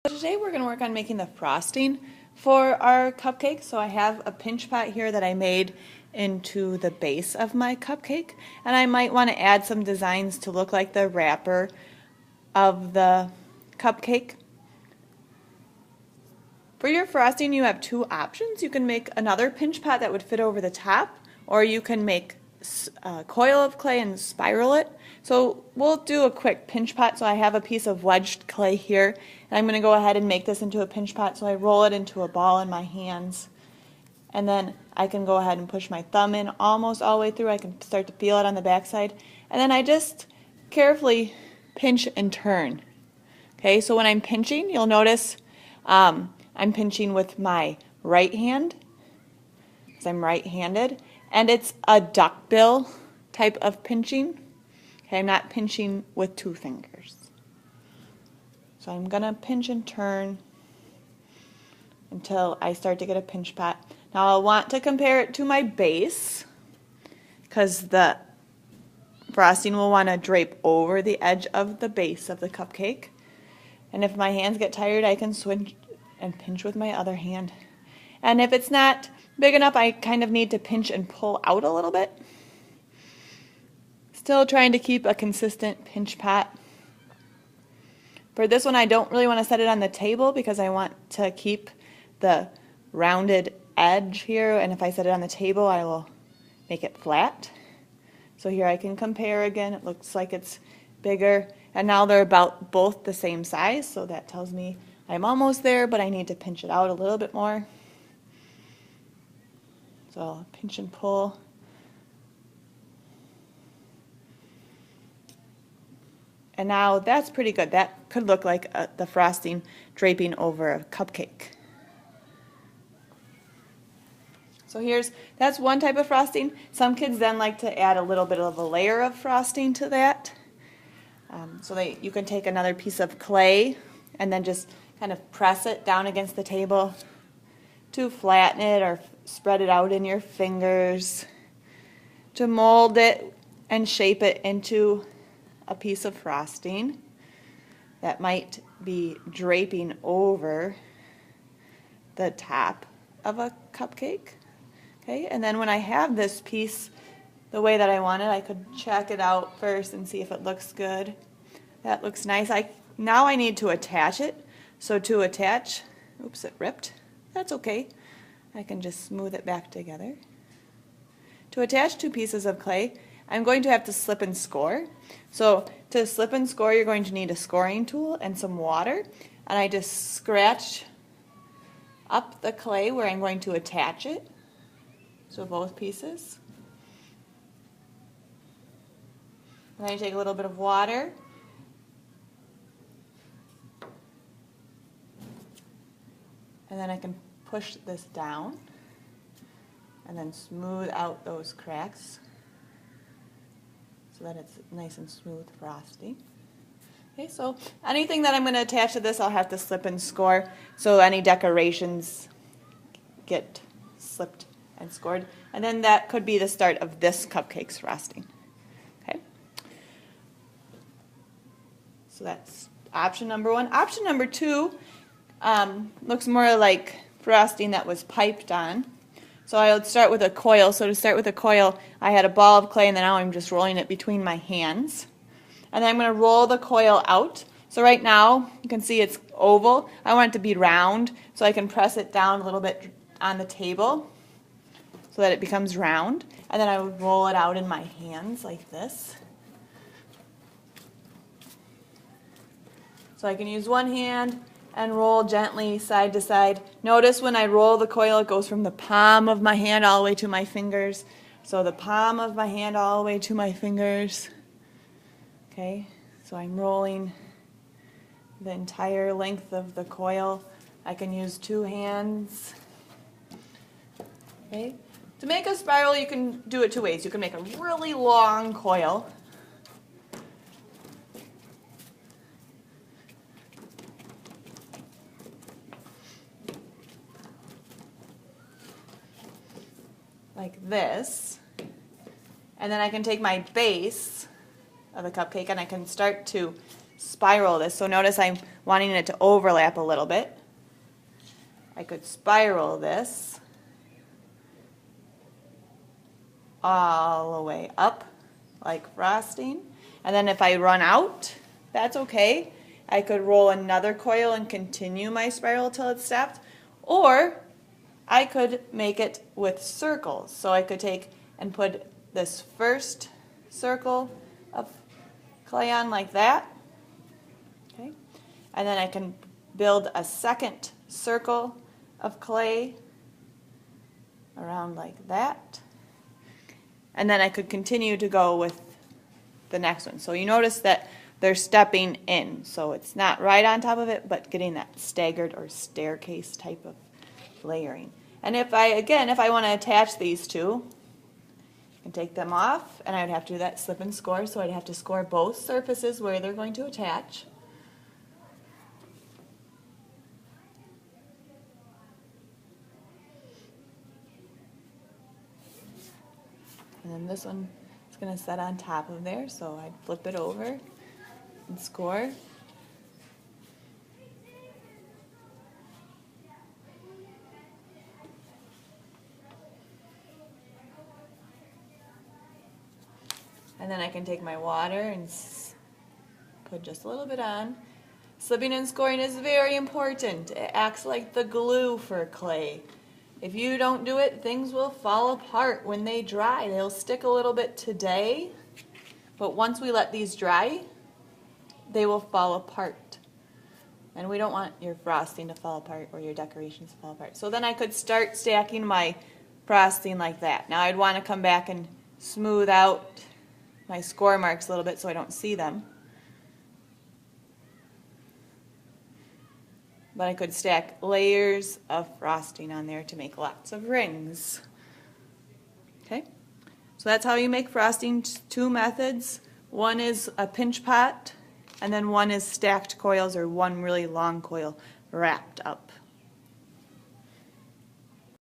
Today we're going to work on making the frosting for our cupcake. So I have a pinch pot here that I made into the base of my cupcake, and I might want to add some designs to look like the wrapper of the cupcake. For your frosting you have two options. You can make another pinch pot that would fit over the top, or you can make a coil of clay and spiral it. So we'll do a quick pinch pot. So I have a piece of wedged clay here, and I'm going to go ahead and make this into a pinch pot. So I roll it into a ball in my hands, and then I can go ahead and push my thumb in almost all the way through. I can start to feel it on the back side, and then I just carefully pinch and turn. Okay, so when I'm pinching, you'll notice I'm pinching with my right hand, because I'm right-handed, and it's a duckbill type of pinching. Okay, I'm not pinching with two fingers. So I'm going to pinch and turn until I start to get a pinch pot. Now I'll want to compare it to my base, because the frosting will want to drape over the edge of the base of the cupcake. And if my hands get tired, I can switch and pinch with my other hand. And if it's not big enough, I kind of need to pinch and pull out a little bit. Still trying to keep a consistent pinch pot. For this one, I don't really want to set it on the table because I want to keep the rounded edge here, and if I set it on the table, I will make it flat. So here I can compare again. It looks like it's bigger, and now they're about both the same size, so that tells me I'm almost there, but I need to pinch it out a little bit more. So I'll pinch and pull. And now that's pretty good. That could look like the frosting draping over a cupcake. So that's one type of frosting. Some kids then like to add a little bit of a layer of frosting to that. You can take another piece of clay and then just kind of press it down against the table to flatten it, or spread it out in your fingers to mold it and shape it into a piece of frosting that might be draping over the top of a cupcake. Okay, and then when I have this piece the way that I want it, I could check it out first and see if it looks good. That looks nice. Now I need to attach it. So to attach, oops, it ripped. That's okay. I can just smooth it back together. To attach two pieces of clay, I'm going to have to slip and score. So to slip and score, you're going to need a scoring tool and some water. And I just scratch up the clay where I'm going to attach it. So both pieces. And then I take a little bit of water. And then I can push this down and then smooth out those cracks so that it's nice and smooth frosting. Okay, so anything that I'm going to attach to this, I'll have to slip and score, so any decorations get slipped and scored. And then that could be the start of this cupcake's frosting. Okay, so that's option number one. Option number two looks more like frosting that was piped on. So I would start with a coil. So to start with a coil, I had a ball of clay, and then now I'm just rolling it between my hands. And then I'm going to roll the coil out. So right now, you can see it's oval. I want it to be round, so I can press it down a little bit on the table so that it becomes round. And then I would roll it out in my hands like this. So I can use one hand and roll gently side to side. Notice when I roll the coil, it goes from the palm of my hand all the way to my fingers. So the palm of my hand all the way to my fingers. Okay, so I'm rolling the entire length of the coil. I can use two hands. Okay, to make a spiral, you can do it two ways. You can make a really long coil. Like this, and then I can take my base of the cupcake and I can start to spiral this. So notice I'm wanting it to overlap a little bit. I could spiral this all the way up like frosting. And then if I run out, that's okay. I could roll another coil and continue my spiral till it stopped. Or I could make it with circles. So I could take and put this first circle of clay on like that. Okay. And then I can build a second circle of clay around like that. And then I could continue to go with the next one. So you notice that they're stepping in. So it's not right on top of it, but getting that staggered or staircase type of layering. And if I want to attach these two, I can take them off, and I would have to do that slip and score. So I'd have to score both surfaces where they're going to attach. And then this one is going to set on top of there, so I'd flip it over and score. And then I can take my water and put just a little bit on. Slipping and scoring is very important. It acts like the glue for clay. If you don't do it, things will fall apart when they dry. They'll stick a little bit today, but once we let these dry, they will fall apart. And we don't want your frosting to fall apart or your decorations to fall apart. So then I could start stacking my frosting like that. Now I'd want to come back and smooth out my score marks a little bit so I don't see them. But I could stack layers of frosting on there to make lots of rings. Okay, so that's how you make frosting. Two methods. One is a pinch pot, and then one is stacked coils or one really long coil wrapped up.